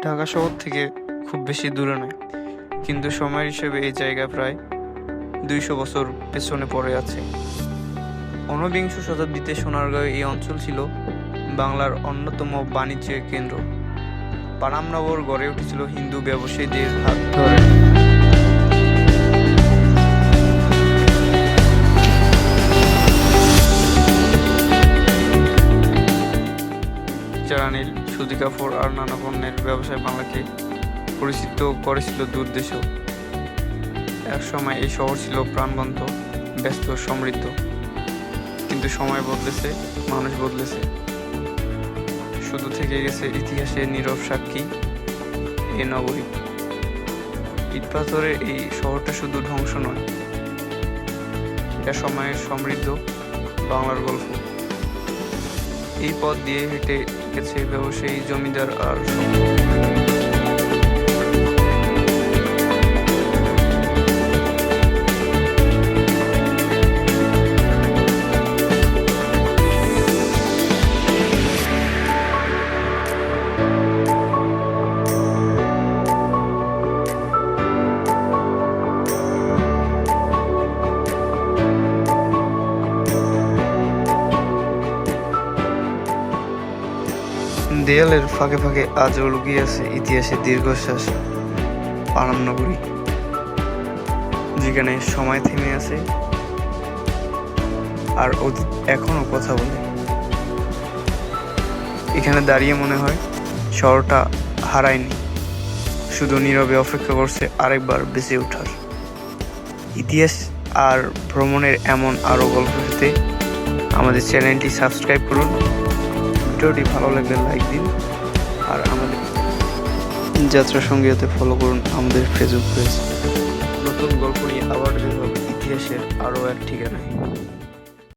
ঢাকা শহর থেকে খুব বেশি দূরে নয়, কিন্তু সময়ের হিসেবে এই জায়গা প্রায় 200 বছর পেছনে পড়ে আছে। ঊনবিংশ শতাব্দীতে সোনারগাঁও এই অঞ্চল ছিল বাংলার অন্যতম বাণিজ্যের কেন্দ্র। পানাম নগর গড়ে উঠেছিল হিন্দু ব্যবসায়ীদের হাত ধরে। জ্বালানির, সুতি কাপড় আর নানা পণ্যের ব্যবসায় বাংলাকে পরিচিত করেছিল দূর দেশেও। এক সময় এই শহর ছিল প্রাণবন্ত, ব্যস্ত, সমৃদ্ধ। কিন্তু সময় বদলেছে, মানুষ বদলেছে, শুধু থেকে গেছে ইতিহাসের নীরব সাক্ষী এ নগরী। ইট পাথরের এই শহরটা শুধু ধ্বংস নয়, এটা সময়ের সমৃদ্ধ বাংলার গল্প। এই পথ দিয়ে হেঁটে গেছে ব্যবসায়ী, জমিদার আর দেয়ালের ফাঁকে ফাঁকে আজও লুকিয়ে আছে ইতিহাসের দীর্ঘশ্বাস। পানাম নগরী, যেখানে সময় থেমে আছে আর অতীত এখনো কথা বলে। এখানে দাঁড়িয়ে মনে হয় শহরটা হারায়নি, শুধু নীরবে অপেক্ষা করছে আরেকবার বেঁচে ওঠার। ইতিহাস আর ভ্রমণের এমন আরও গল্প পেতে আমাদের চ্যানেলটি সাবস্ক্রাইব করুন। ভিডিওটি ভালো লাগলে লাইক দিন, আর আমাদের যাত্রা সঙ্গীতে ফলো করুন আমাদের ফেসবুক পেজ। নতুন গল্প নিয়ে আবার বের হবে ইতিহাসের আরও এক ঠিকানায়।